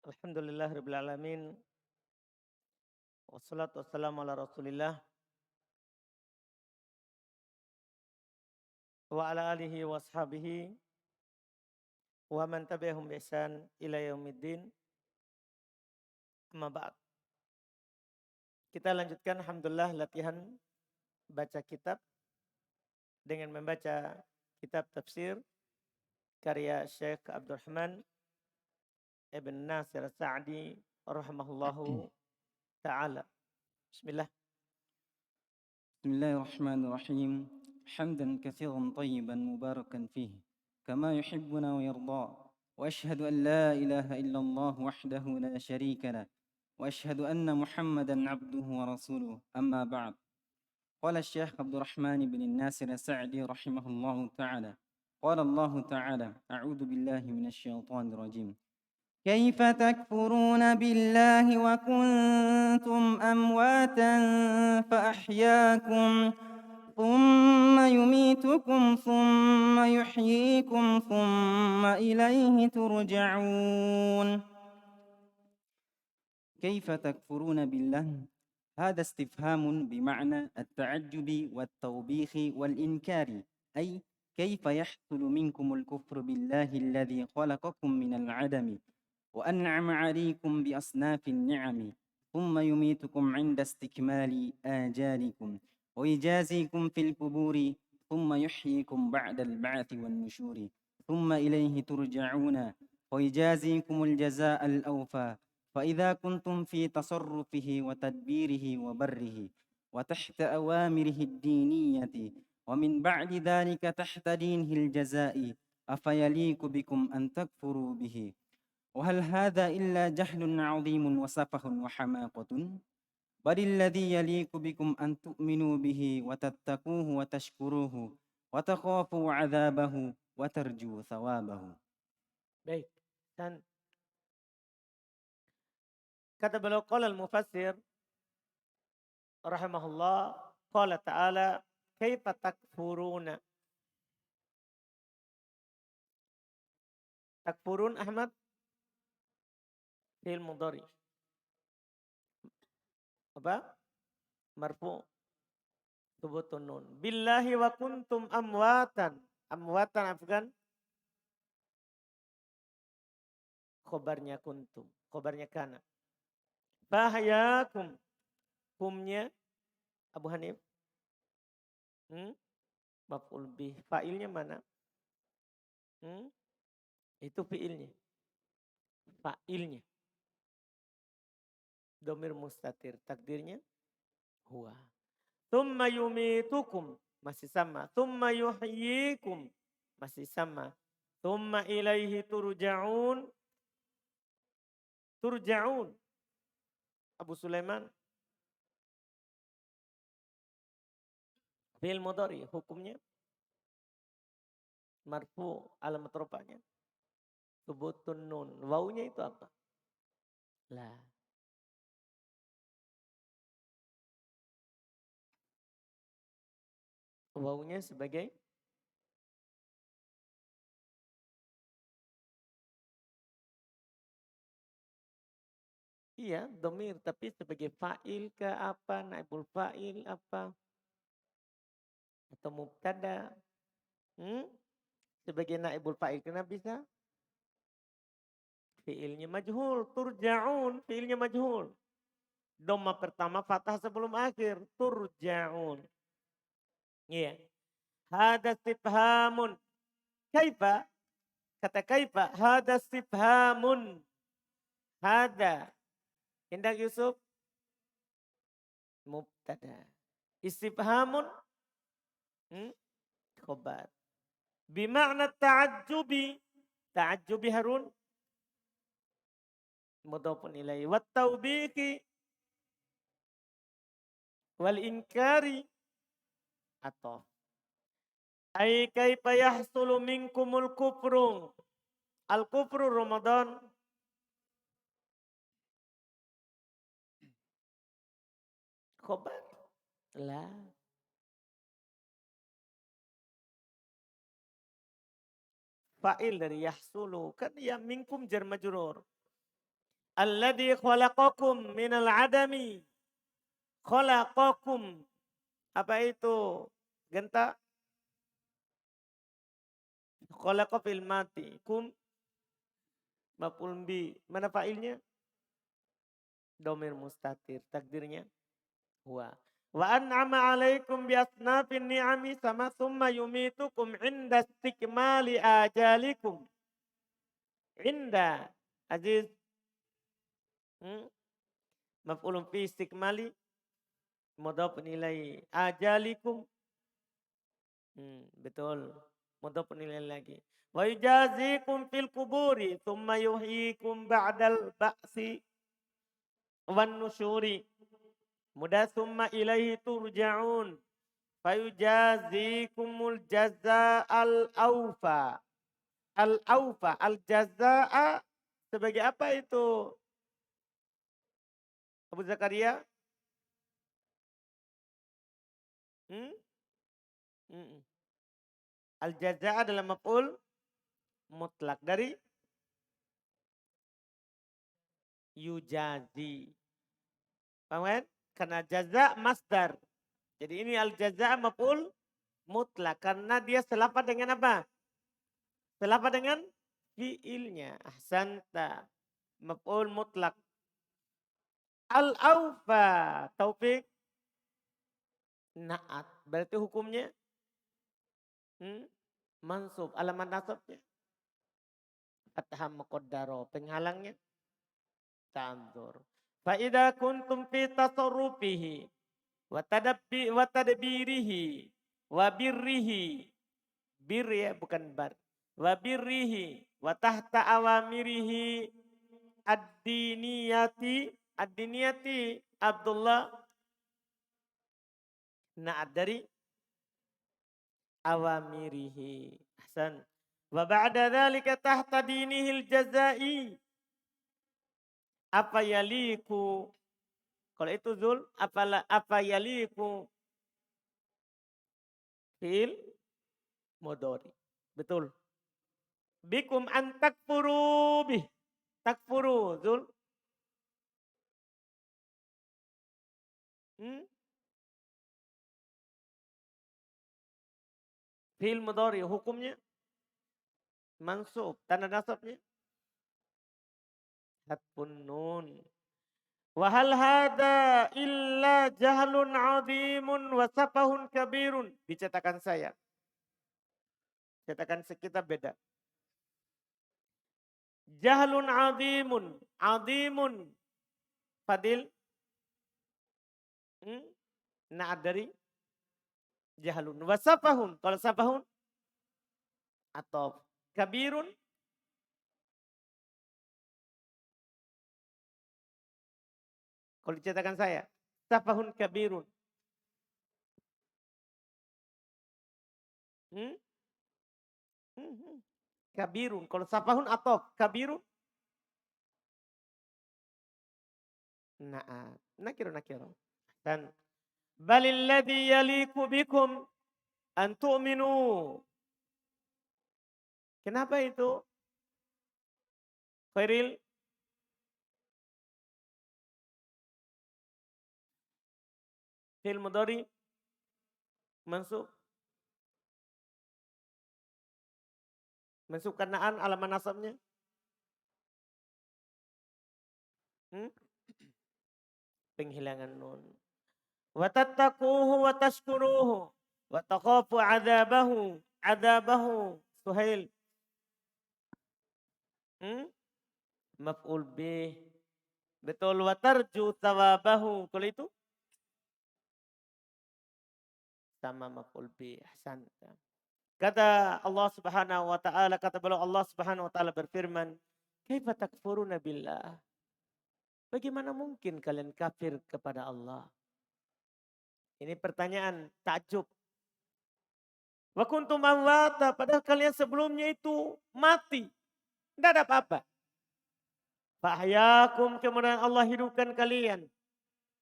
Alhamdulillahirabbil alamin. Wassalatu wassalamu ala Rasulillah wa ala alihi wa ashabihi wa man tabi'ahum bi ihsan ila yaumiddin. Amma ba'd. Kita lanjutkan alhamdulillah latihan baca kitab dengan membaca kitab tafsir karya Syekh Abdurrahman Ibn Nasir Sa'di rahimahullahu taala. Bismillah. بسم الله الرحمن الرحيم حمدا كثيرا طيبا مباركا فيه كما يحبنا ويرضى وأشهد أن لا إله إلا الله وحده لا شريك له وأشهد أن محمدا عبده ورسوله أما بعد قال الشيخ عبد الرحمن بن الناصر السعدي رحمه الله تعالى قال الله تعالى أعوذ بالله من الشيطان الرجيم كيف تكفرون بالله وكنتم أمواتا فأحياكم ثم يميتكم ثم يحييكم ثم إليه ترجعون. كيف تكفرون بالله؟ هذا استفهام بمعنى التعجب والتوبيخ والإنكار، أي كيف يحصل منكم الكفر بالله الذي خلقكم من العدم وأنعم عليكم بأصناف النعم ثم يميتكم عند استكمال آجالكم ويجازيكم في القبور ثم يحييكم بعد البعث والنشور ثم إليه ترجعون ويجازيكم الجزاء الأوفى فإذا كنتم في تصرفه وتدبيره وبره وتحت أوامره الدينية ومن بعد ذلك تحت دينه الجزاء أفيليق بكم أن تكفروا به وهل هذا إلا جهل عظيم وسفه وحماقة بل الذي يليق بكم أن تؤمنوا به وتتقوه وتشكروه وتخافوا عذابه وترجوا ثوابه. Baik. Dan kata beliau qala al-mufassir rahimahullah qala ta'ala kaifa takfuruna. Takfurun Ahmad fi'il mudhari. Apa? Marfu. Thubutun nun. Billahi wa kuntum amwatan. Amwatan afgan. Khobarnya kuntum. Khobarnya kana. Fahayakum. Humnya Abu Hanif. Maf'ul bih. Fa'ilnya mana? Itu fi'ilnya. Fa'ilnya. Domir mustatir. Takdirnya huwa. Thumma yumitukum. Masih sama. Thumma yuhyikum. Masih sama. Thumma ilaihi turja'un. Turja'un. Abu Sulaiman. Fi'il mudhari. Hukumnya. Marfu. Alamat rupanya. Subutun nun. Wawunya itu apa? Lah. Wawunya sebagai iya, domir. Tapi sebagai fa'il ke apa? Naibul fa'il apa? Atau mubtada? Sebagai naibul fa'il. Kenapa bisa? Fi'ilnya majhul. Turja'un. Fi'ilnya majhul. Dhamma pertama fathah sebelum akhir. Turja'un. Iya. Hada istifhamun. Kaifa? Kata kaifa. Hada istifhamun. Hada. Indah Yusuf. Mubtada. Istifhamun. Khobar. Bima'na ta'ajjubi. Ta'ajjubi Harun. Mudhafun ilaihi. Wat taubiki. Wal inkari. Atau. Ay kaifa yahsulu minkumul kufru. Al kufru Ramadan. Khobar. Lah. Fa'il dari yahsulu. Kan ya minkum jar majrur. Alladzi khalaqakum minal adami. Khalaqakum. Apa itu? Genta. Khalaqa fil mati. Kum maf'ul bi. Mana fa'ilnya? Domir mustatir. Takdirnya huwa. Wa an'ama alaikum bi asnafin ni'ami sama summa yumitukum inda istikmali ajalikum. Inda. Aziz. Maf'ulun fi istikmali. Mudhafun ilaihi. Ajalikum. Betul. Mudhafun ilaihi lagi. Wa yujazikum fil kuburi. Thumma yuhyikum ba'dal ba'si. Wan nusyuri. Mudah summa ilaihi turja'un. Fayujazikumul jaza'al awfa. Al-awfa. Al-jaza'a sebagai apa itu? Abu Zakaria? Al-jaza'a adalah maf'ul mutlak dari yujazi. Paham kan? Karena jaza masdar. Jadi ini al-jaza' maf'ul mutlak. Karena dia selapas dengan apa? Selapas dengan fi'ilnya. Ahsanta. Maf'ul mutlak. Al-awfa. Taufik. Na'at. Berarti hukumnya? Mansub. Alamat nasabnya? Fathah muqaddaro. Penghalangnya? Ta'adzur. Fa'idha kuntum fi tasarrufihi. Wa tadbirihi. Wa birrihi. Bir ya bukan bar. Wa birrihi. Wa tahta awamirihi. Ad-diniyati. Ad-diniyati. Abdullah. Na'ad dari awamirihi. Ahsan. Wa ba'da dhalika tahta dinihil jazai. Apa yaliku. Kalau itu zul. Apa yaliku. Fi'il mudhari. Betul. Bikum an takfuru bih. Takfuru zul. Fi'il mudhari hukumnya mansub. Tanda nasabnya hatfun nun. Wa hal hada illa jahlun azimun wa safahun kabirun. Dicetakan saya. Cetakan kita beda. Jahlun azimun. Azimun. Fadil. Na'ad dari jahlun. Wa safahun. Kalau safahun. Atau kabirun. Kalau dicetakan saya. Safahun kabirun. Kabirun. Kalau safahun atau kabirun. Nakir. Dan balilladhi yaliku bikum an tu'minu. Kenapa itu? Khairil. Fi'il mudhari mansub. Mansub karena alamat nasabnya. Penghilangan nun. Wa tattaquhu wa tashkuruhu wa takhafu adzabahu. Adzabahu. Suhail. Maf'ul bih. Betul. Wa tarju thawabahu. Kalau itu sama maf'ul bih. Ahsanta. Kata Allah Subhanahu wa taala, kata beliau Allah Subhanahu wa taala berfirman, "Kaifa takfuruna billah?" Bagaimana mungkin kalian kafir kepada Allah? Ini pertanyaan takjub. Wa kuntum amwata, padahal kalian sebelumnya itu mati. Tidak ada apa-apa. Fahyakum, kemudian Allah hidupkan kalian.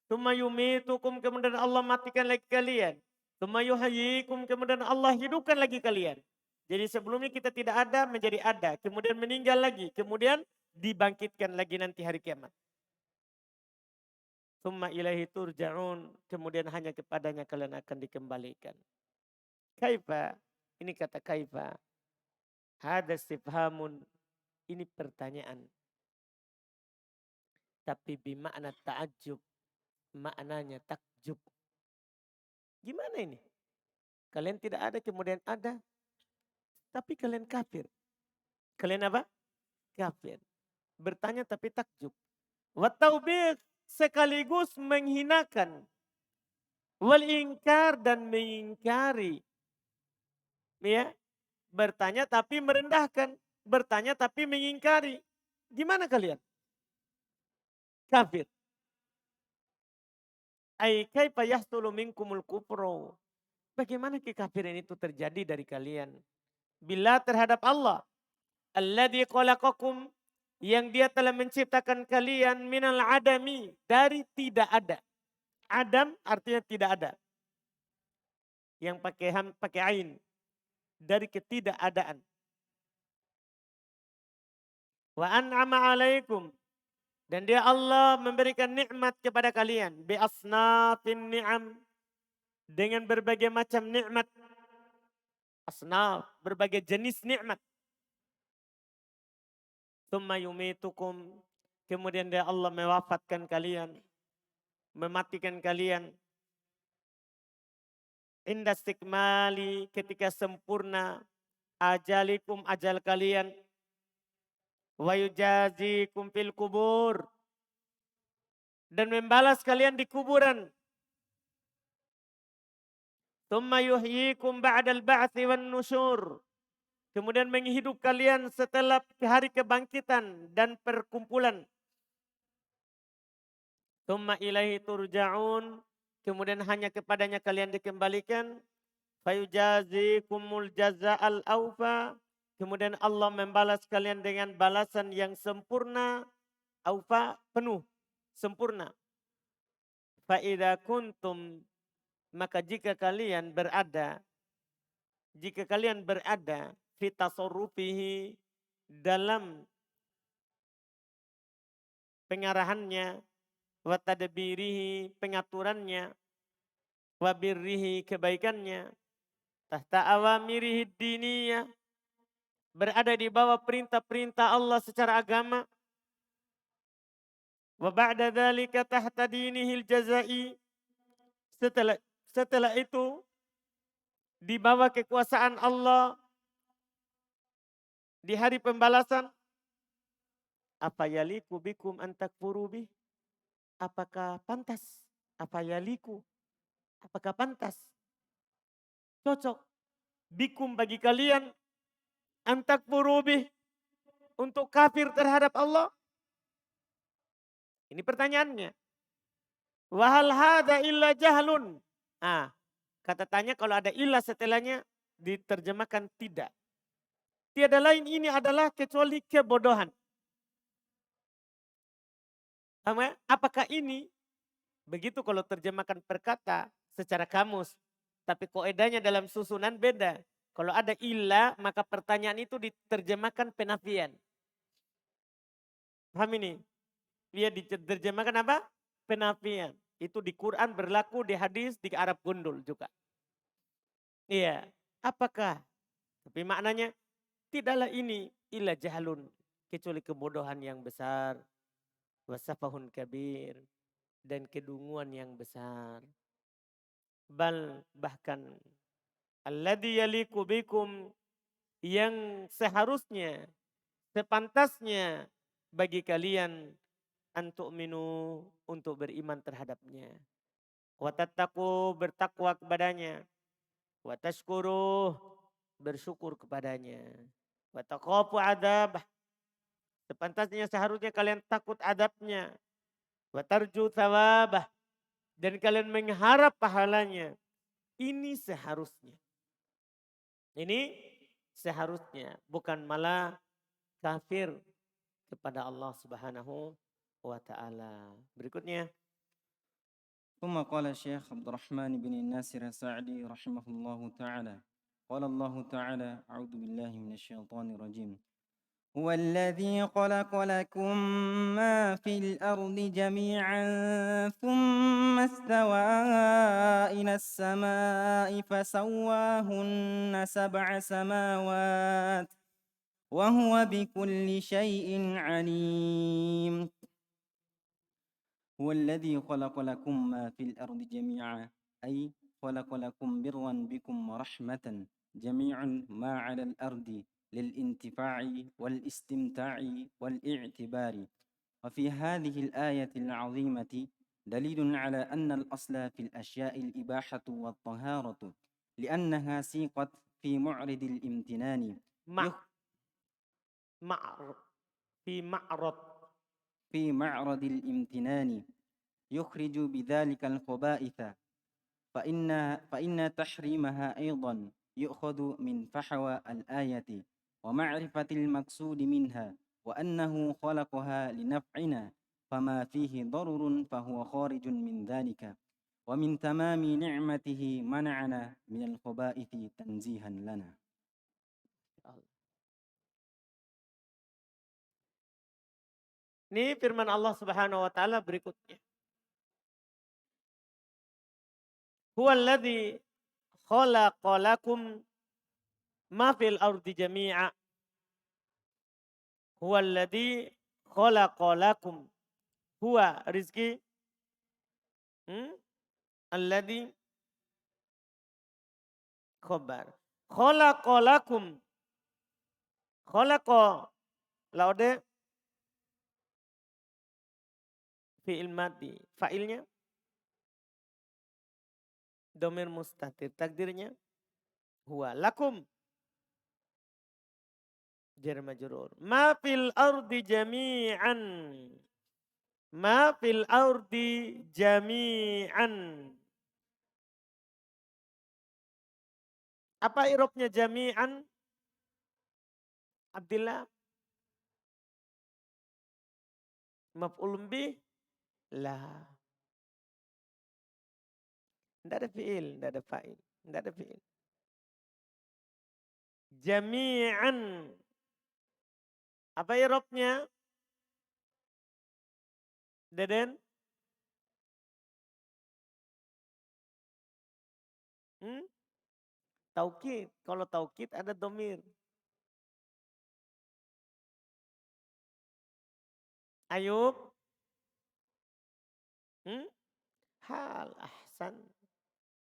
Tsumma yumitukum, kemudian Allah matikan lagi kalian. Tsumma yuhyikum, kemudian Allah hidupkan lagi kalian. Jadi sebelumnya kita tidak ada menjadi ada, kemudian meninggal lagi, kemudian dibangkitkan lagi nanti hari kiamat. Tsumma ilaihi turja'un, kemudian hanya kepadanya kalian akan dikembalikan. Kaifa, ini kata kaifa. Hada istifhamun, ini pertanyaan. Tapi bimakna ta'ajjub, maknanya takjub. Gimana ini? Kalian tidak ada, kemudian ada, tapi kalian kafir. Kalian apa? Kafir. Bertanya tapi takjub. Wa taubih, sekaligus menghinakan. Wal ingkar, dan mengingkari. Ya, bertanya tapi merendahkan. Bertanya tapi mengingkari. Gimana kalian? Kafir. Ai kaifa yahsulu minkumul kufru. Bagaimana kekafiran itu terjadi dari kalian? Bila terhadap Allah. Alladzi khalaqakum, yang dia telah menciptakan kalian minal adami, dari tidak ada. Adam artinya tidak ada. Yang pakai ain, dari ketidakadaan. Wa an'ama alaikum, dan dia Allah memberikan nikmat kepada kalian. Bi asnafin ni'am, dengan berbagai macam nikmat. Asnaf, berbagai jenis nikmat. Tsumma yumitukum, kemudian dia Allah mewafatkan kalian, mematikan kalian. Inda istikmali, ketika sempurna ajalikum, ajal kalian. Wa yujazikum fil kubur, dan membalas kalian di kuburan. Tsumma yuhyikum ba'dal ba'thi wan nusyur, kemudian menghidup kalian setelah hari kebangkitan dan perkumpulan. Tsumma ilaihi turja'un, kemudian hanya kepadanya kalian dikembalikan. Fayujazikumul jaza'al awfa, kemudian Allah membalas kalian dengan balasan yang sempurna. Awfa, penuh, sempurna. Fa'idha kuntum, maka jika kalian berada fi tasarrufihi, dalam pengarahannya, wa tadbirihi, pengaturannya, wa birrihi, kebaikannya, tahta awamirihi diniyah, berada di bawah perintah-perintah Allah secara agama, wa ba'da dzalika tahta dinihil jazai, setelah itu di bawah kekuasaan Allah di hari pembalasan. Apa yaliku bikum an takfuru bih? Apakah pantas? Apa yaliku? Apakah pantas? Cocok bikum, bagi kalian, an takfuru bih, untuk kafir terhadap Allah? Ini pertanyaannya. Wahal hada illa jahlun. Kata tanya, kalau ada ilah setelahnya diterjemahkan tidak. Tiada lain ini adalah kecuali kebodohan. Apakah ini? Begitu kalau terjemahkan perkata secara kamus. Tapi koedanya dalam susunan beda. Kalau ada ilah, maka pertanyaan itu diterjemahkan penafian. Paham ini? Dia diterjemahkan apa? Penafian. Itu di Quran berlaku, di hadis, di Arab gundul juga. Iya. Apakah? Tapi maknanya, tidaklah ini illa jahlun, kecuali kebodohan yang besar. Wasafahun kabir, dan kedunguan yang besar. Bal, bahkan, alladhi yaliku bikum, yang seharusnya, sepantasnya bagi kalian, antu'minu, untuk beriman terhadapnya. Wa tattaqu, bertakwa kepadanya. Wa tashkuru, bersyukur kepadanya. Wa taqafu adabah, sepantasnya seharusnya kalian takut adabnya. Wa tarju thawabah, dan kalian mengharap pahalanya. Ini seharusnya. Ini seharusnya, bukan malah kafir kepada Allah Subhanahu wa ta'ala. Berikutnya. ثم قال الشيخ عبد الرحمن بن الناصر السعدي رحمه الله تعالى قال الله تعالى أعوذ بالله من الشيطان الرجيم هو الذي خلق لكم ما في الأرض جميعا ثم استوى إلى السماء فسواهن سبع سماوات وهو بكل شيء عليم. هو الذي خلق لكم ما في الأرض جميعا، أي خلق لكم برا بكم ورحمة جميع ما على الأرض للانتفاع والاستمتاع والاعتبار. وفي هذه الآية العظيمة دليل على أن الأصل في الأشياء الإباحة والطهارة، لأنها سيقت في معرض الامتنان Ma ma'rud. Fi ma'rad. في معرض الامتنان يخرج بذلك الخبائث، فإن تحريمها أيضا يؤخذ من فحوى الآية ومعرفة المقصود منها، وأنه خلقها لنفعنا، فما فيه ضرر فهو خارج من ذلك، ومن تمام نعمته منعنا من الخبائث تنزيها لنا. Ini firman Allah Subhanahu wa taala berikutnya. Huwallazi khalaqalakum ma fil ardi jami'a. Huwallazi khalaqalakum. Huwa rizki. Alladzi khobar. Khalaqalakum. Khalaqa laude fi'il madhi. Fa'ilnya domir mustatir. Takdirnya huwa lakum jar majrur. Ma fil ardi jami'an. Ma fil ardi jami'an. Apa irobnya jami'an? Abdillah. Maf'ulun bih? La. Tidak ada fi'il, tidak ada fa'il, tidak ada fi'il. Jami'an. Apa irobnya? Deden? Taukid. Kalau taukid ada domir. Ayub? Hal, ahsan.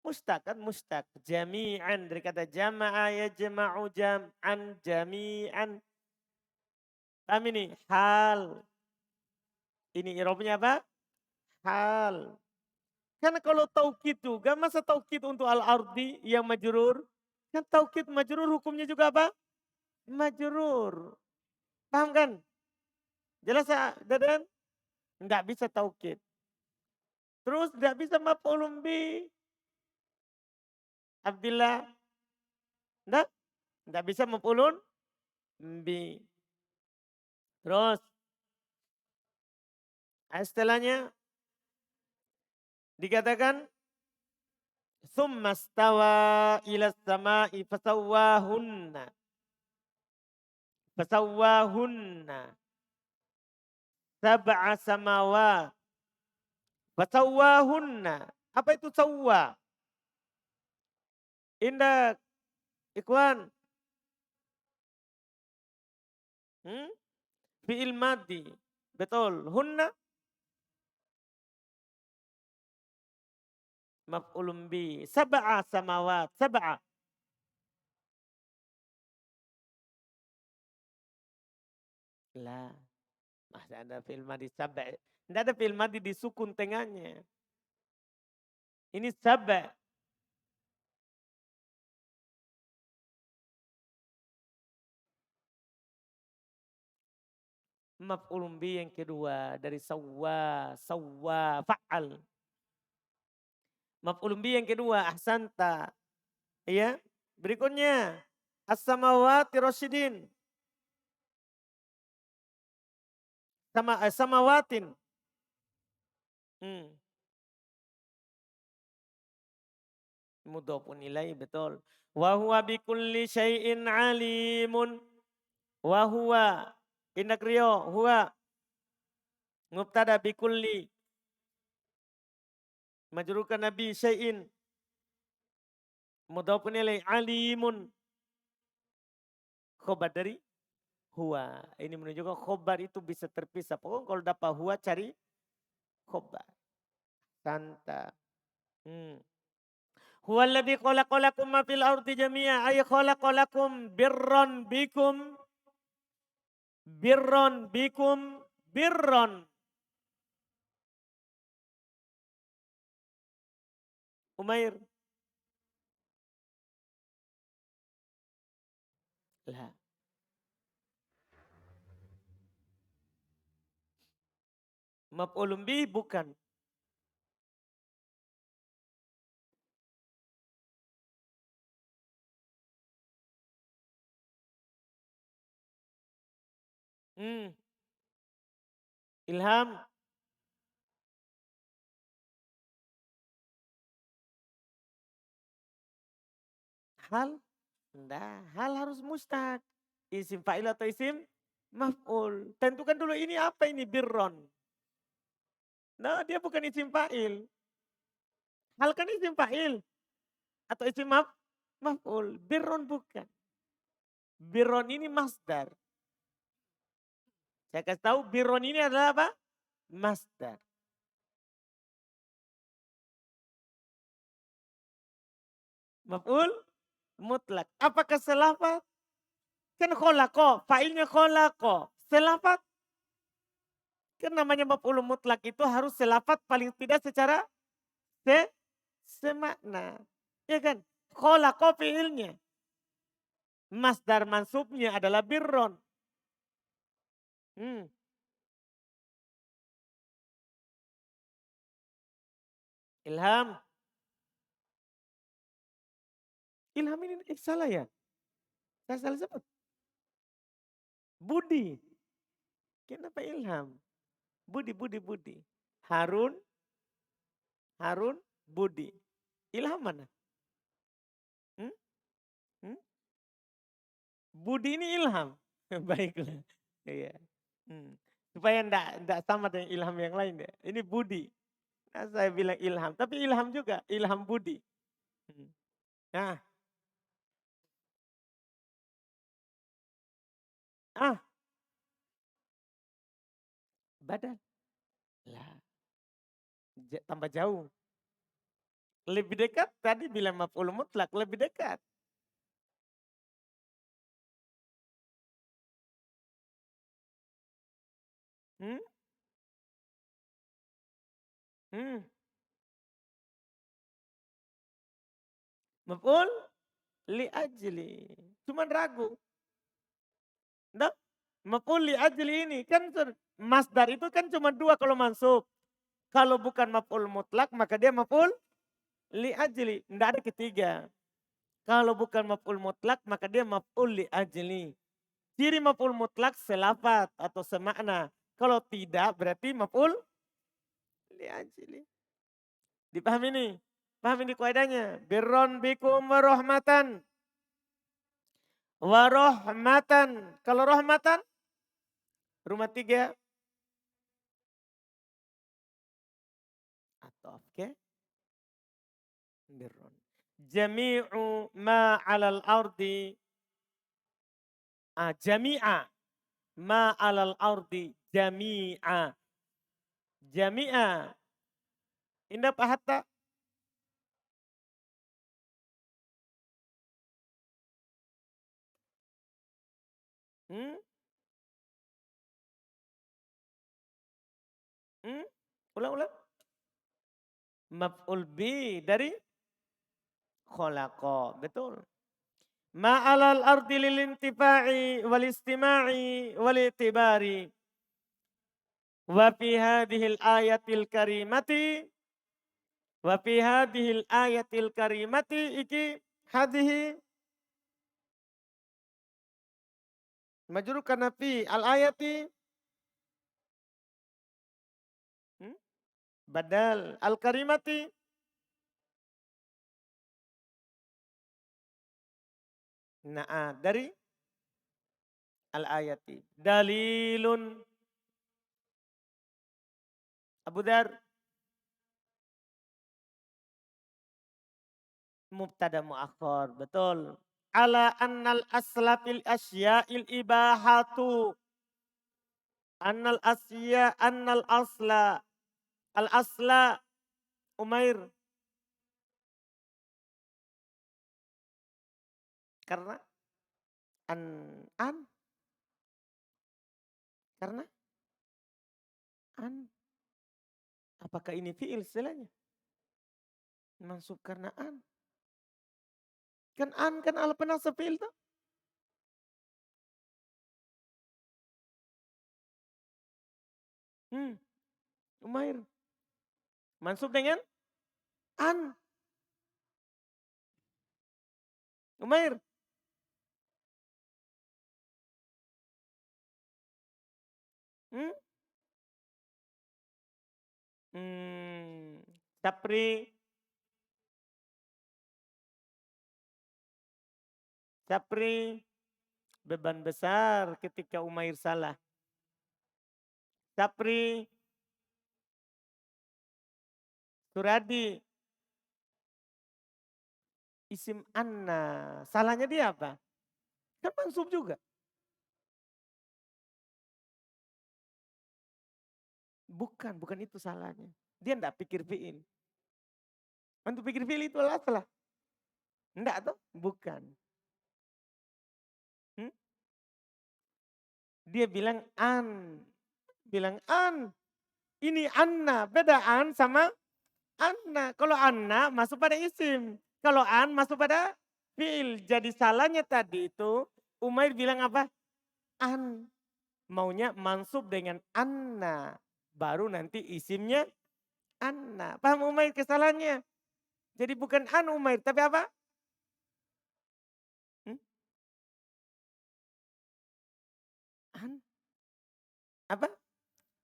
Mustaq kan mustaq. Jami'an. Dari kata jama'a yajma'u jam'an jami'an. Paham ini? Hal. Ini irobnya apa? Hal. Karena kalau taukid juga, masa taukid untuk al-ardi yang majrur? Kan taukid majrur hukumnya juga apa? Majrur. Paham kan? Jelas ya, Dadan? Enggak bisa taukid. Terus enggak bisa maf'ulun bih. Abdillah. Enggak bisa maf'ulun bih. Terus setelahnya dikatakan summa stawa ila sama'i fasawwahunna. Fasawwahunna. Sab'a samawat. Fasawwahunna. Apa itu sawwa? Indah, ikhwan. Fi'il madhi. Betul. Hunna. Maf'ulun bi. Sab'a samawat. Sab'a. Lah. Masih ada fi'il madhi sab'a. Tidak ada fi'il madhi di sukun tengahnya. Ini sab'a. Maf'ulun bi yang kedua dari sawwa, sawwa, fa'al. Maf'ulun bi yang kedua, ahsanta. Ya. Berikutnya, as-samawati rasyidin. Samawatin. Mudhofun ilaih, betul. Wa huwa bikulli syai'in alimun. Wa huwa indak rio huwa mubtada bikulli majrukan nabi syai'in mudhafun ilaih alimun khobar dari huwa. Ini menunjukkan khobar itu bisa terpisah. Pokoknya kalau dapat huwa cari khobar. Santa. Huwa alladhi khalaqalakum ma fil ardi jami'a ay khalaqalakum birron bikum birron. Umair. Lah. Maf'ulun bih bukan. Ilham. Hal. Nah, hal harus mustaq. Isim fa'il atau isim maf'ul. Tentukan dulu ini apa ini birron. Nah, dia bukan isim fa'il. Hal kan isim fa'il. Atau isim maf'ul. Birron bukan. Birron ini masdar. Saya kasih tahu birron ini adalah apa? Masdar. Maf'ul mutlak. Apakah selafat? Kan kholako. Fa'ilnya kholako. Selafat. Kan namanya maf'ul mutlak itu harus selafat paling tidak secara semakna. Ya kan? Kholako fi'ilnya. Masdar mansubnya adalah birron. Ilham. Ilham ini salah ya? Saya salah sebut. Budi. Kenapa Ilham? Budi. Harun, Budi. Ilham mana? Budi ini Ilham. Baiklah. Iya. Supaya enggak sama dengan Ilham yang lain ya. Ini Budi. Nah, saya bilang Ilham, tapi Ilham juga, Ilham Budi. Nah. Badal. Lah. Tambah jauh. Lebih dekat tadi bilang maf'ul mutlak, lebih dekat. Maf'ul li ajli. Cuman ragu. Nggak? Maf'ul li ajli ini kan masdar itu kan cuma dua kalau mansub. Kalau bukan maf'ul mutlak maka dia maf'ul li ajli. Nggak ada ketiga. Kalau bukan maf'ul mutlak maka dia maf'ul li ajli. Ciri maf'ul mutlak selafat atau semakna. Kalau tidak berarti maf'ul li ajli. Dipahami ini? Paham ini kaidahnya? Birron bikum warahmatan. Warahmatan. Kalau rahmatan? Rumah tiga. Atau oke. Birron. Jami'u ma alal ardi. Jami'a. Ma alal ardi. Jami'a. Jami'a. Indah pahatta. Ulang. Maf'ul bi dari khalaqa. Betul. Ma'alal ardi lil intifa'i wal istima'i wal itibari. Wa fi hadhil ayatil karimati. Wa fi hadhil ayatil karimati iki hadhihi majrur kana fi al ayati badal al karimati dari al-ayati. Dalilun. Abu Dar. Mubtada muakhar. Betul. Ala annal asla fil asya'il ibahatu. Annal asla. Al asla. Umair. Karena an. Karena an. Apakah ini fi'il istilahnya? Mansub karena an. Kan an kan ala penasab fi'il tuh. Umair. Mansub dengan an. Umair. Hmm? Sapri. Sapri. Beban besar ketika Umair salah. Sapri. Suradi. Isim anna. Salahnya dia apa? Kan mansub juga. Bukan itu salahnya. Dia enggak pikir fi'il. Untuk pikir fi'il itu salah. Enggak tuh? Bukan. Dia bilang an. Bilang an. Ini anna. Beda an sama anna. Kalau anna masuk pada isim. Kalau an masuk pada fi'il. Jadi salahnya tadi itu Umair bilang apa? An. Maunya mansub dengan anna. Baru nanti isimnya anna. Paham Umair kesalahannya? Jadi bukan an Umair, tapi apa? An. Apa?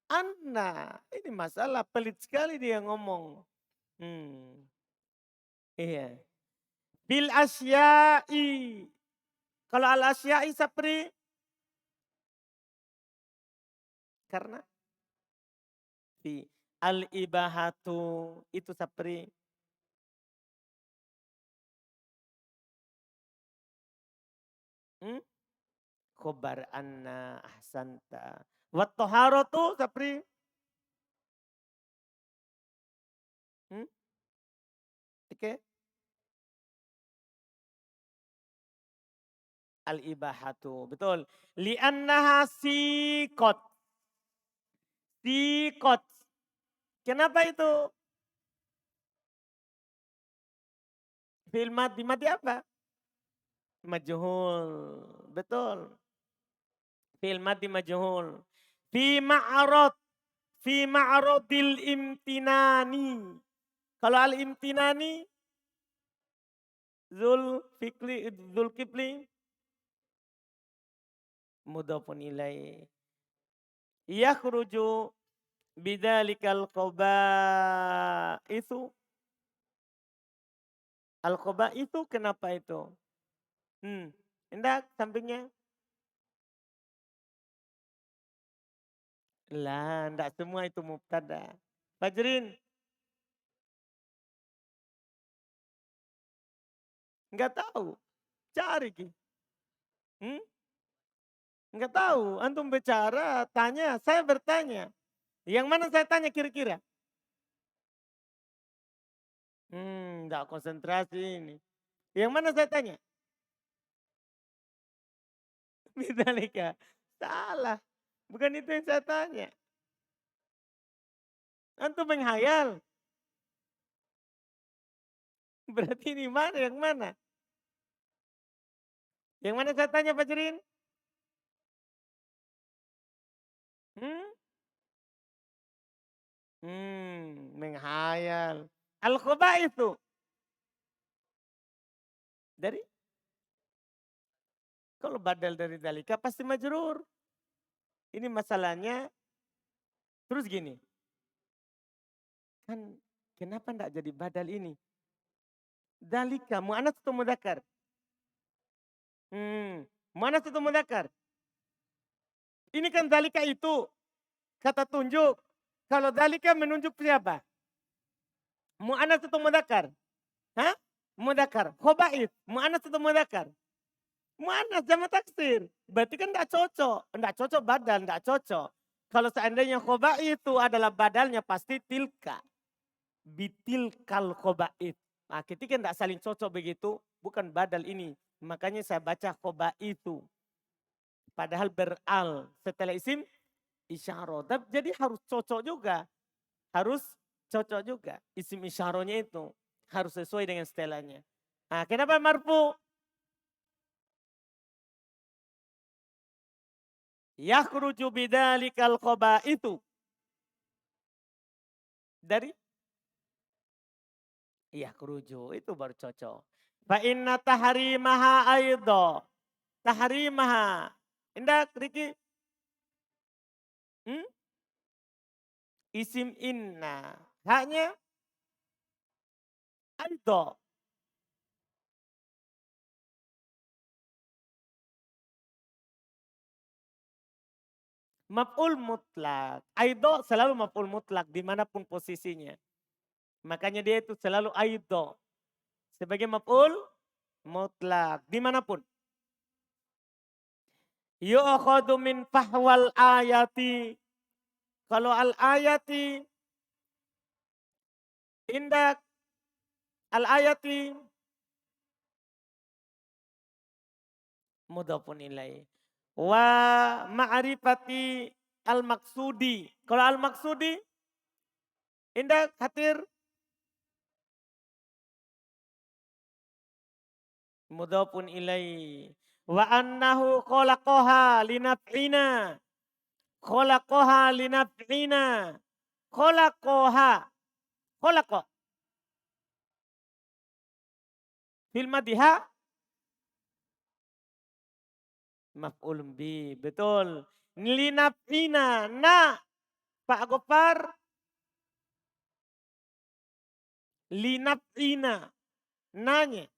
Anna. Ini masalah pelit sekali dia ngomong. Iya. Bil asya'i. Kalau al asya'i sapri. Karena fi al ibahatu itu sapri. Khobar anna ahsanta. Wat toharatu sapri. Oke. Al ibahatu. Betul. Li'annaha siqat. Siqat. Kenapa itu? Fi'il madhi. Madhi apa? Majhul. Betul. Fi'il madhi majhul. Fi ma'arad. Fi ma'aradil imtinani. Kalau al imtinani. Zulkifli. Mudhafun ilaih. Yakhruju bidzalikal qaba'itsu. Al-qaba'itsu kenapa itu? Enggak sampingnya. Lah, enggak semua itu mubtada. Fajrin. Enggak tahu. Cari Ki. Enggak tahu. Antum bicara, tanya, saya bertanya. Yang mana saya tanya kira-kira? Enggak konsentrasi ini. Yang mana saya tanya? Bidzalika. Salah. Bukan itu yang saya tanya. Antum menghayal. Berarti ini mana yang mana? Yang mana saya tanya Pak Jerin? Menghayal. Al-khoba itu. Dari? Kalau badal dari dalika pasti majrur. Ini masalahnya. Terus gini. Kan kenapa enggak jadi badal ini? Dalika, mu'anats atau mudzakkar? Mu'anats atau mudzakkar? Ini kan dalika itu, kata tunjuk. Kalau dalika menunjuk siapa? Mu'annas atau mudzakkar? Hah? Mudzakkar. Khaba'ith, mu'annas atau mudzakkar? Mu'annas jamak taksir. Berarti kan enggak cocok. Enggak cocok badal, enggak cocok. Kalau seandainya khaba'ith itu adalah badalnya pasti tilka. Bitilkal khaba'ith. Nah, ketika enggak saling cocok begitu, bukan badal ini. Makanya saya baca khaba'ithu. Padahal beral setelah isim isyarah. Jadi harus cocok juga. Harus cocok juga. Isim isyarahnya itu harus sesuai dengan setelahnya. Nah, kenapa marfu? Yakhruju bidzalikal khaba'ithu. Dari yakhruju itu baru cocok. Fa inna tahrimaha aidha. Tahrimaha. Indak Riki? Hmm? Isim inna. Haknya aidha. Maf'ul mutlak. Aidha selalu maf'ul mutlak dimanapun posisinya. Makanya dia itu selalu aidha. Sebagai maf'ul mutlak dimanapun. Yu'akhadu min fahwal ayati. Kalau al ayati indak al ayati mudhafun ilaih. Wa ma'rifati al maksudi. Kalau al maksudi indak hatir mudhafun ilaih. Wa annahu khalaqaha linaf'ina. Khalaqaha linaf'ina. Khalaqaha. Khalaqa. Fil madiha maf'ul bi. Betul. Linaf'ina. Na. Pak Gopar. Linaf'ina. Nanya.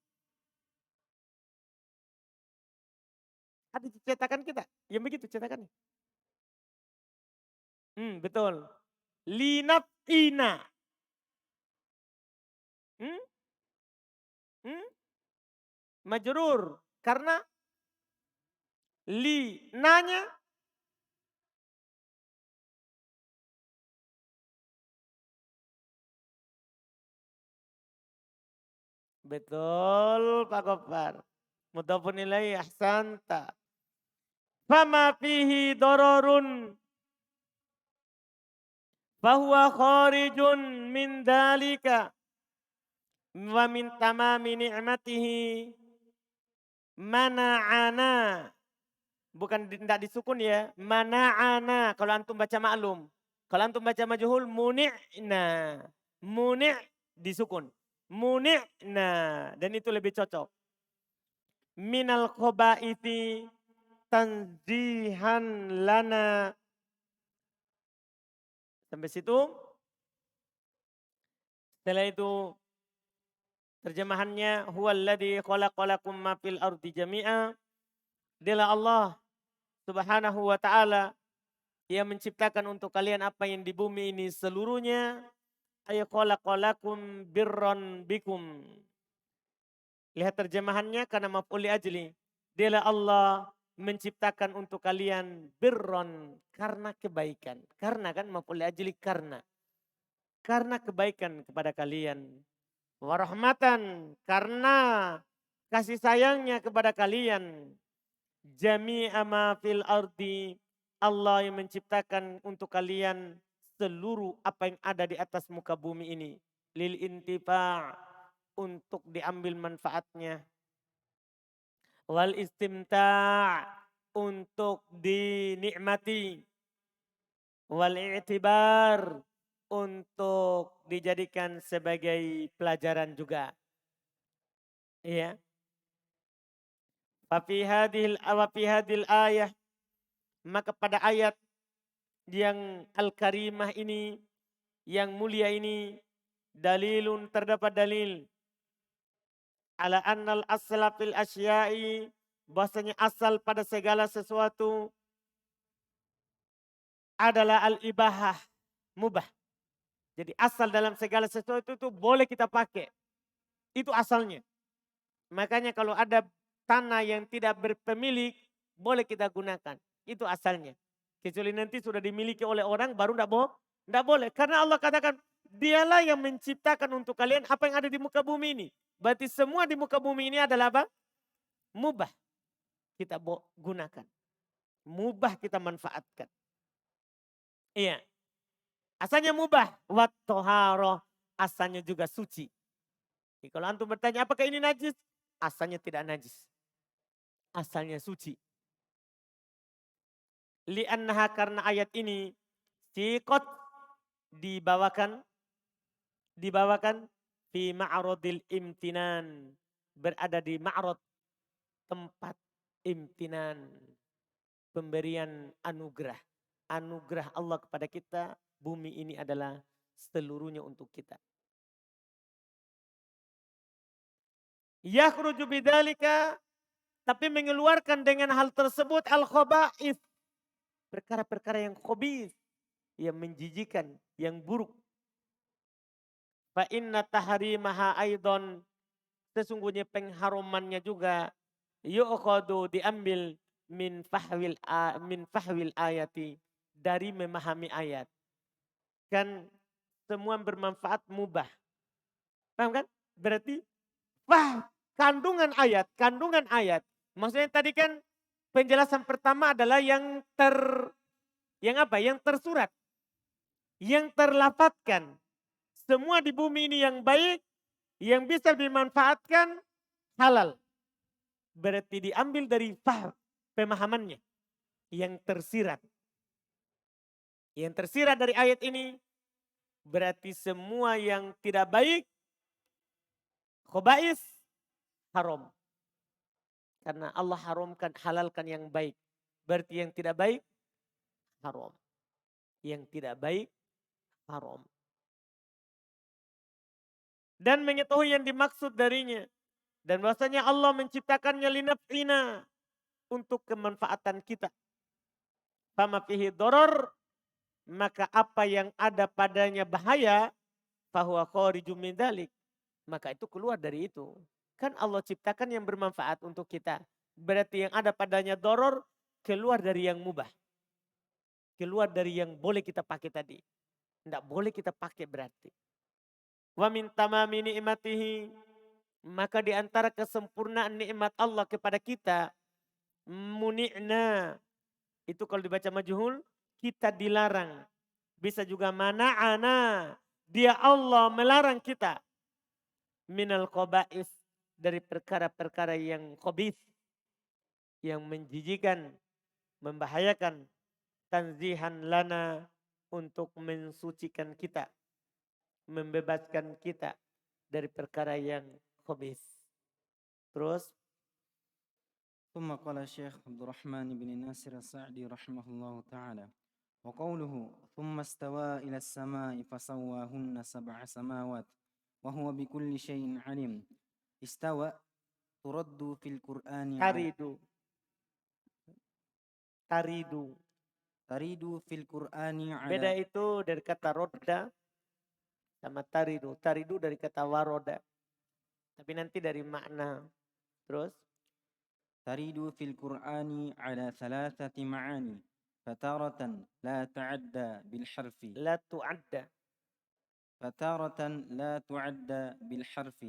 Ada cetakan kita. Yang begitu cetakannya. Betul. Linaf'ina. Hmm? Hmm? Majrur. Karena li nanya betul Pak Gopar. Mudhafun ilaih ahsanta. Fama fihi dororun fahuwa kharijun min dalika wa min tamami ni'matihi mana'ana. Bukan tidak disukun ya. Mana'ana. Kalau antum baca maklum. Kalau antum baca majhul muni'na. Muni' disukun. Muni'na. Dan itu lebih cocok. Minal khabaithi tanzihan lana. Sampai situ. Setelah itu terjemahannya huwallazi khalaqalakum ma fil ardi jami'a. Dialah Allah Subhanahu wa taala yang menciptakan untuk kalian apa yang di bumi ini seluruhnya. Ay khalaqalakum birran bikum. Lihat terjemahannya karena maf'ul li ajli. Dialah Allah menciptakan untuk kalian birron karena kebaikan. Karena kan maf'ul li ajli karena. Karena kebaikan kepada kalian. Warahmatan karena kasih sayangnya kepada kalian. Jami'a ma fil ardi. Allah yang menciptakan untuk kalian seluruh apa yang ada di atas muka bumi ini. Lil intifa' untuk diambil manfaatnya. Wal istimta' untuk dinikmati. Wal i'tibar untuk dijadikan sebagai pelajaran juga. Iya. Wa fi hadhil ayah, maka pada ayat yang al-karimah ini, yang mulia ini, dalilun terdapat dalil ala annal asla fil asya'i, bahwasanya asal pada segala sesuatu adalah al-ibahah, mubah. Jadi asal dalam segala sesuatu itu boleh kita pakai. Itu asalnya. Makanya kalau ada tanah yang tidak berpemilik, boleh kita gunakan. Itu asalnya. Kecuali nanti sudah dimiliki oleh orang, baru tidak boleh. Karena Allah katakan, dialah yang menciptakan untuk kalian apa yang ada di muka bumi ini. Berarti semua di muka bumi ini adalah apa? Mubah. Kita gunakan. Mubah kita manfaatkan. Iya. Asalnya mubah. Wat-toharoh. Asalnya juga suci. Jadi kalau antum bertanya apakah ini najis? Asalnya tidak najis. Asalnya suci. Li'annaha, karena ayat ini siqat dibawakan fi ma'radil imtinan, berada di ma'rad, tempat imtinan, pemberian anugerah. Anugerah Allah kepada kita, bumi ini adalah seluruhnya untuk kita. Yakhruju bidzalika, tapi mengeluarkan dengan hal tersebut al-khaba'ith, perkara-perkara yang khabith, yang menjijikan, yang buruk. Fa inna tahrimaha aidon, sesungguhnya pengharumannya juga yu'khadu, diambil min fahwil ayati, dari memahami ayat. Kan semua bermanfaat mubah. Paham kan? Berarti kandungan ayat. Maksudnya tadi kan penjelasan pertama adalah yang tersurat, yang terlafadzkan. Semua di bumi ini yang baik, yang bisa dimanfaatkan halal. Berarti diambil dari pemahamannya yang tersirat. Yang tersirat dari ayat ini berarti semua yang tidak baik, khaba'is, haram. Karena Allah halalkan yang baik. Berarti yang tidak baik, haram. Yang tidak baik, haram. Dan mengetahui yang dimaksud darinya. Dan bahwasanya Allah menciptakannya linaf'ina, untuk kemanfaatan kita. Fama fihi doror, maka apa yang ada padanya bahaya, fahuwa kharijum min dzalik, maka itu keluar dari itu. Kan Allah ciptakan yang bermanfaat untuk kita. Berarti yang ada padanya doror, keluar dari yang mubah. Keluar dari yang boleh kita pakai tadi. Tidak boleh kita pakai berarti. Wa min tamami ni'matihi, maka di antara kesempurnaan nikmat Allah kepada kita, muni'na, itu kalau dibaca majhul, kita dilarang. Bisa juga mana'ana, dia Allah melarang kita. Minal khaba'is, dari perkara-perkara yang khabith, yang menjijikan, membahayakan. Tanzihan lana, untuk mensucikan kita, membebaskan kita dari perkara yang khabith. Terus ثم قال الشيخ عبد الرحمن بن ناصر السعدي رحمه الله تعالى وقوله ثم استوى إلى السماء فسواهن 7 سماوات وهو بكل شيء عليم. استوى ترد في القرآن taridu fil Qur'ani beda ala. itu dari kata rodda sama taridu. Taridu dari kata waroda. Tapi nanti dari makna. Terus taridu fil Qur'ani ala 3 ma'ani. فتارة لا تعدى بالحرف la tu'adda. فتارة لا تعدى بالحرف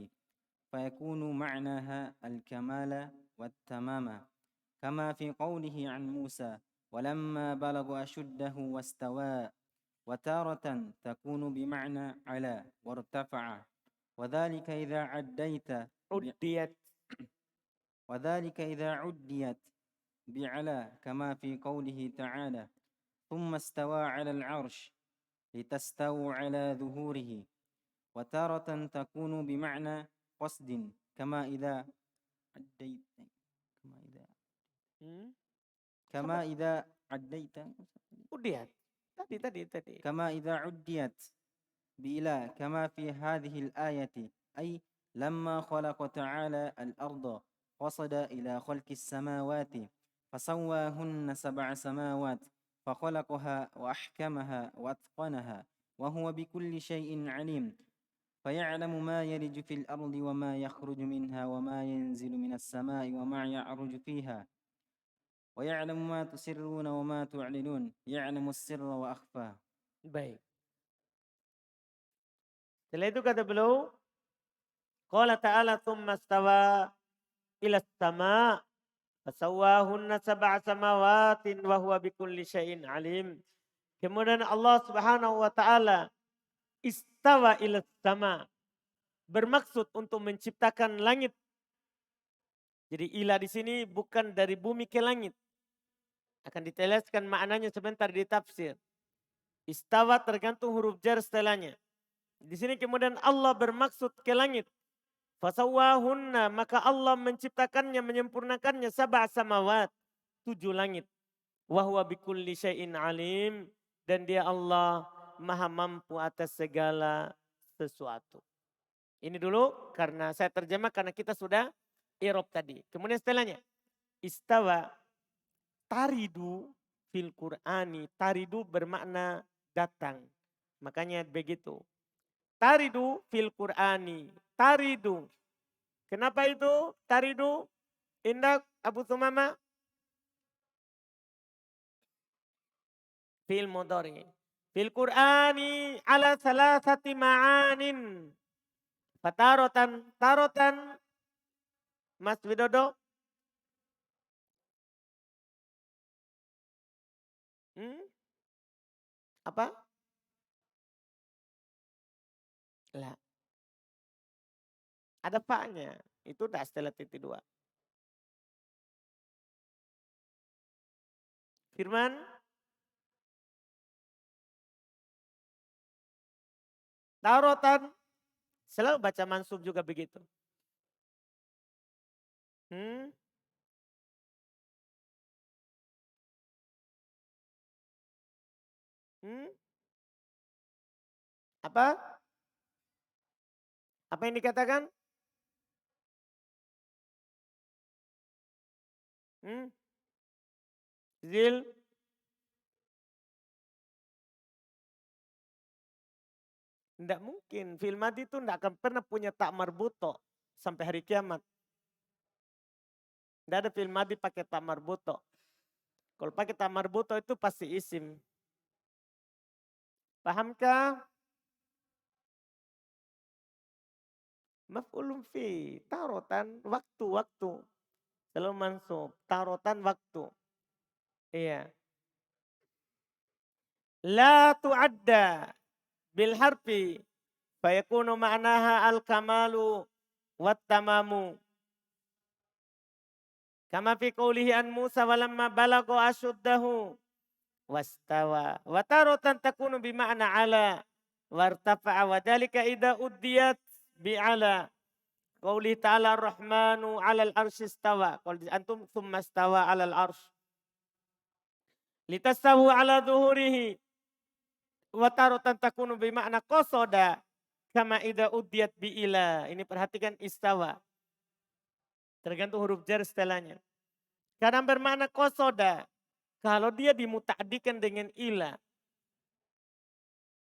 فيكون معناها الكمال والتمام كما في قوله عن موسى ولما بلغ أشده واستوى. وتارة تكون بمعنى على وارتفع وذلك إذا عديت بعلى كما في قوله تعالى ثم استوى على العرش لتستووا على ظهوره. وتارة تكون بمعنى قصد كما إذا عديت Udiat. Tadi. كما إذا عديت بإله كما في هذه الآية أي لما خلق تعالى الأرض قصد إلى خلق السماوات فسواهن 7 سماوات فخلقها وأحكمها وأتقنها وهو بكل شيء عليم فيعلم ما يلج في الأرض وما يخرج منها وما ينزل من السماء وما يعرج فيها ويعلم ما تسرون وما تعلنون يعلم السر وأخفى. Baik. Setelah itu kata beliau, qala ta'ala tsumma stawa ila sama' fasawwahunna sab'a samawatin wa huwa bikulli syai'in alim. Kemudian Allah Subhanahu wa taala istawa ila sama, bermaksud untuk menciptakan langit. Jadi ila di sini bukan dari bumi ke langit. Akan ditelaskan maknanya sebentar di tafsir. Istawa tergantung huruf jar setelahnya. Di sini kemudian Allah bermaksud ke langit. Fasawwahunna, maka Allah menciptakannya, menyempurnakannya sab'a samawat, 7 langit. Wa huwa bikulli syai'in alim, dan dia Allah maha mampu atas segala sesuatu. Ini dulu karena saya terjemah karena kita sudah i'rab tadi. Kemudian setelahnya istawa taridu fil Qur'ani. Taridu bermakna datang. Makanya begitu. Taridu fil Qur'ani. Taridu. Kenapa itu taridu? Indah Abu Thumama? Fil mudhari. Fil Qur'ani ala salasati ma'anin. Fatarotan. Tarotan. Mas Widodo. Apa? Lah. Ada paknya. Itu udah setelah titik 2. Firman. Tarotan. Selalu baca mansub juga begitu. Apa? Apa yang dikatakan? Zil? Tidak mungkin. Fil madi itu tidak akan pernah punya tak marbuto sampai hari kiamat. Tidak ada fil madi pakai tak marbuto. Kalau pakai tak marbuto itu pasti isim. Pahamkah? Maf'ulun fi. Tarotan waktu-waktu. Selalu mansub. Tarotan waktu. Iya. La tu'adda bil harfi. Fayakunu ma'naha al-kamalu wat-tamamu. Kama fi qawlihi an Musa walamma balagha ashuddahu wastawa. Wa taratan takunu bima'na ala wartafa'a wa dhalika idza uddiyat bi'ala. Qawlihi ta'ala ar-Rahmanu 'alal arsy istawa. Qul antum tsumma istawa 'alal arsy. Litastawu 'ala dhuhurihi. Wa taratan takunu bima'na qasada kama idza uddiyat bi'ila. Ini perhatikan istawa. Tergantung huruf jar setelahnya. Kadang bermakna kosoda. Kalau dia dimuta'dikan dengan ila.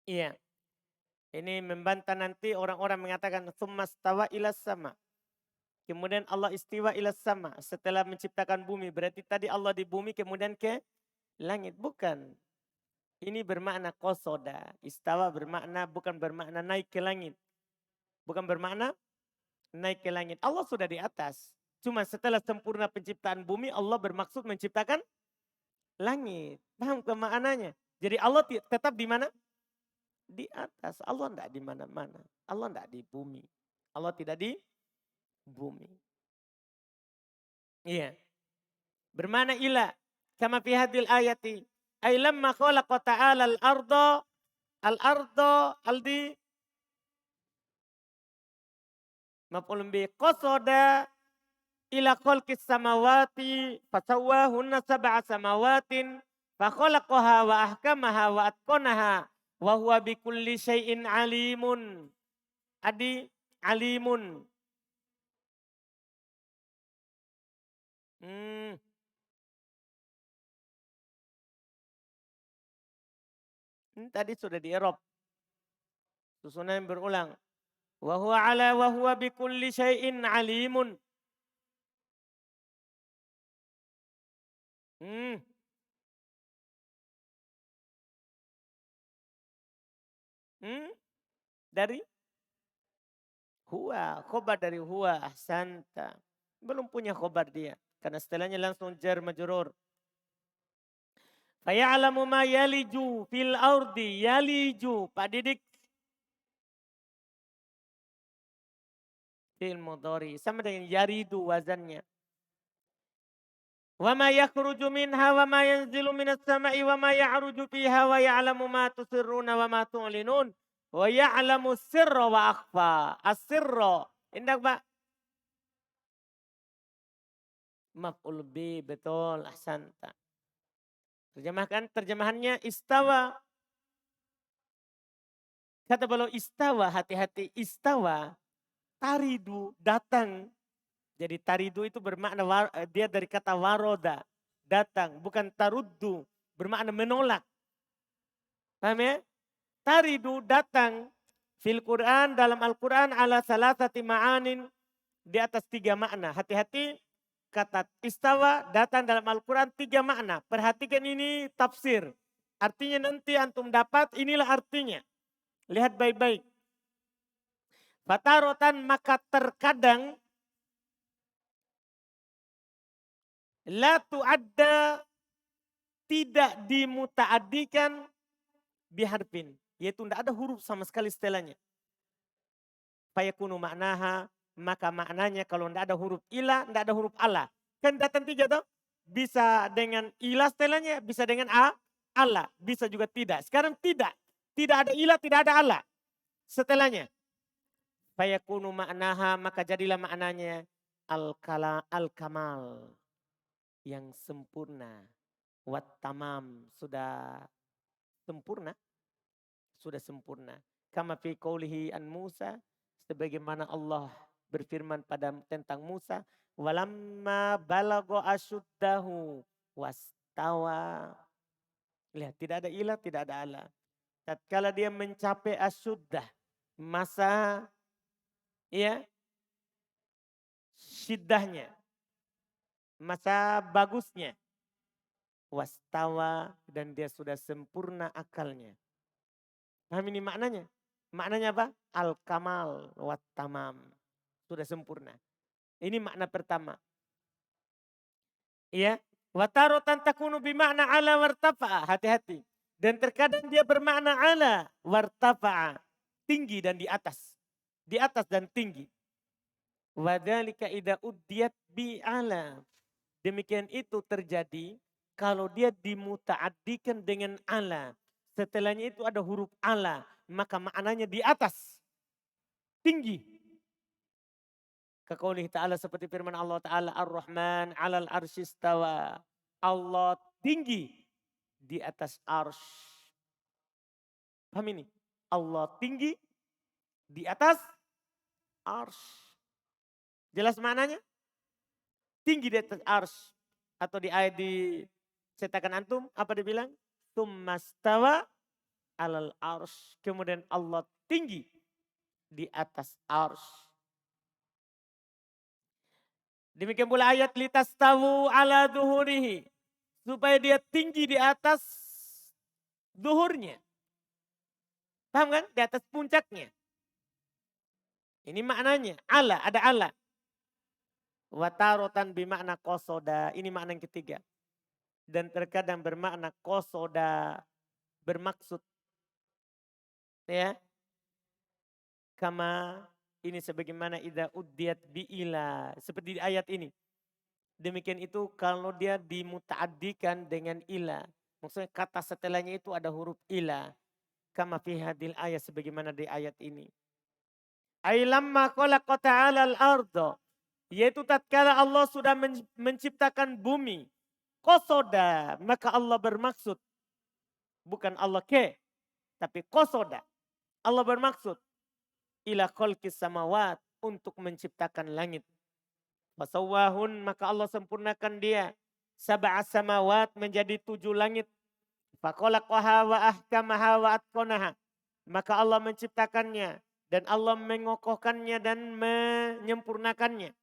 Iya. Ini membantah nanti orang-orang mengatakan tsumma stawa ilas sama. Kemudian Allah istiwa ilas sama. Setelah menciptakan bumi. Berarti tadi Allah di bumi kemudian ke langit. Bukan. Ini bermakna kosoda. Istawa bermakna bukan bermakna naik ke langit. Bukan bermakna naik ke langit. Allah sudah di atas. Cuma setelah sempurna penciptaan bumi, Allah bermaksud menciptakan langit. Paham ke maknanya? Jadi Allah tetap di mana? Di atas. Allah tidak di mana-mana. Allah tidak di bumi. Allah tidak di bumi. Iya. Bermana ila. Kama fi hadil ayati. Ay lamma khalaqa ta'ala al-arda. Al-arda aldi. Maf'ulun bi qasada ila khalqis samawati fasawwahunna sab'a samawatin fa khalaqaha wa ahkamaha wa atqanaha wa huwa bikulli syai'in alimun. Adi alimun. Ini tadi sudah di i'rab. Susunan berulang. Wa huwa ala wa huwa bikulli syai'in alimun. Hmm. Hmm. Dari huwa, khobar dari huwa, ahsanta. Belum punya khobar dia. Karena setelahnya langsung jar majrur. Faya'lamu ma yaliju fil ardi, yaliju. Pak Didik. Fil mudhari. Sama dengan yaridu wazannya. Wa ma yakhruju minha wa ma yanzilu minas sama'i wa ma ya'ruju fiha wa ya'lamu ma tusirruna wa ma tu'linun. Wa ya'lamu sirra wa akhfa. As-sirra. Indah Pak. Maf'ul bi, betul, ahsanta. Terjemahkan, terjemahannya istawa. Kata beliau istawa, hati-hati istawa. Taridu, datang. Jadi taridu itu bermakna, dia dari kata waroda, datang. Bukan taruddu, bermakna menolak. Paham ya? Taridu, datang. Fil Quran, dalam Al-Quran ala salasati ma'anin. Di atas 3 makna. Hati-hati, kata istawa datang dalam Al-Quran 3 makna. Perhatikan ini tafsir. Artinya nanti antum dapat, inilah artinya. Lihat baik-baik. Fatarotan, maka terkadang la tu'adda, tidak dimuta'addikan biharfin. Yaitu tidak ada huruf sama sekali setelahnya. Fayakunu maknaha, maka maknanya kalau tidak ada huruf ilah, tidak ada huruf ala. Kan datang 3 toh? Bisa dengan ilah setelahnya, bisa dengan Allah. Bisa juga tidak. Sekarang tidak. Tidak ada ilah, tidak ada Allah setelahnya. Fayakunu maknaha, maka jadilah maknanya al-kamal. Yang sempurna. Wat tamam, sudah sempurna. Sudah sempurna. Kama fi qawlihi an Musa, sebagaimana Allah berfirman pada tentang Musa, walamma balagha asyuddahu wastawa. Lihat, tidak ada ilah, tidak ada Allah. Tatkala dia mencapai asyuddah, masa ya syiddahnya, masa bagusnya, wastawa, dan dia sudah sempurna akalnya. Paham ini maknanya? Maknanya apa? Al-kamal wat tamam. Sudah sempurna. Ini makna pertama. Iya. Watarotan takunu bimakna ala wartafa'a. Hati-hati. Dan terkadang dia bermakna ala wartafa'a. Tinggi dan di atas. Di atas dan tinggi. Wadhalika idha uddiyat bi'ala. Demikian itu terjadi kalau dia dimuta'addikan dengan ala. Setelahnya itu ada huruf ala. Maka maknanya di atas. Tinggi. Kaqaulihi ta'ala, seperti firman Allah Ta'ala, Ar-Rahman 'alal arsyistawa. Allah tinggi di atas arsy. Paham ini? Allah tinggi di atas arsy. Jelas maknanya? Tinggi di atas arsy. Atau di ayat di cetakan antum, apa dibilang? Tsummastawa 'alal arsy. Kemudian Allah tinggi di atas arsy. Demikian pula ayat litastawu ala duhurihi. Supaya dia tinggi di atas duhurnya. Paham kan? Di atas puncaknya. Ini maknanya. Ala, ada ala. Watarotan bimakna kosoda. Ini makna yang ketiga. Dan terkadang bermakna kosoda. Bermaksud. Ya. Kama ini sebagaimana idza uddiyat bi'ila. Seperti di ayat ini. Demikian itu kalau dia dimuta'addikan dengan ila. Maksudnya kata setelahnya itu ada huruf ila. Kama fi hadil ayat, sebagaimana di ayat ini. Ailamma khalaqa ta'ala al-ardo. Yaitu tatkala Allah sudah menciptakan bumi. Kosoda. Maka Allah bermaksud. Bukan Allah tapi kosoda. Allah bermaksud. Ila khalqis samawat, untuk menciptakan langit. Fasawwahun, maka Allah sempurnakan dia. Sab'a samawat, menjadi 7 langit. Faqalaqaha wa ahkamaha wa atqanaha. Maka Allah menciptakannya dan Allah mengokohkannya dan menyempurnakannya.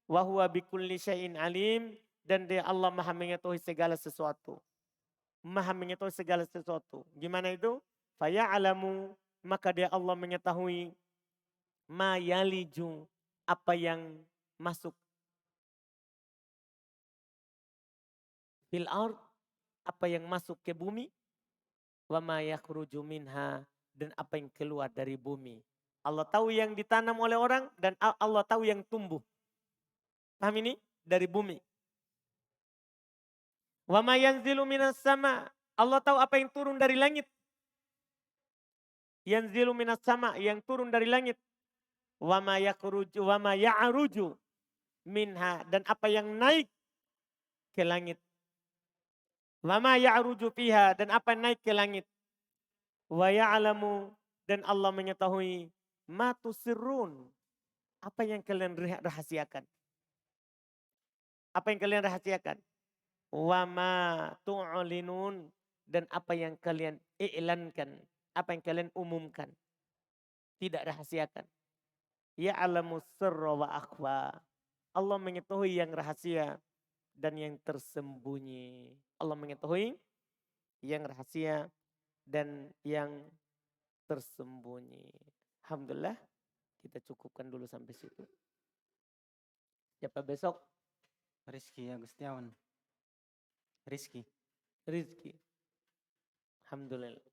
Wa huwa bikulli syai'in alim, dan dia Allah Maha mengetahui segala sesuatu. Maha mengetahui segala sesuatu. Gimana itu? Faya'lamu, maka dia Allah mengetahui ma yaliju, apa yang masuk fil ard, apa yang masuk ke bumi, wa ma yakhruju minha, dan apa yang keluar dari bumi. Allah tahu yang ditanam oleh orang dan Allah tahu yang tumbuh. Paham ini? Dari bumi. Wa ma yanzilu minas sama, Allah tahu apa yang turun dari langit. Yanzilu minas sama, yang turun dari langit. Wa ma yakhruju wa ma ya'ruju minha, dan apa yang naik ke langit. Wa ma ya'ruju fiha, dan apa yang naik ke langit. Wa ya'lamu, dan Allah mengetahui ma tusirrun, apa yang kalian rahasiakan. Apa yang kalian rahasiakan. Wa ma tu'linun, dan apa yang kalian i'lankan, apa yang kalian umumkan. Tidak rahasiakan. Ya'lamu sirra wa akhfa. Allah mengetahui yang rahasia dan yang tersembunyi. Allah mengetahui yang rahasia dan yang tersembunyi. Alhamdulillah, kita cukupkan dulu sampai situ. Siapa besok? Rizky Agustiawan. Rizky. Rizki. Alhamdulillah.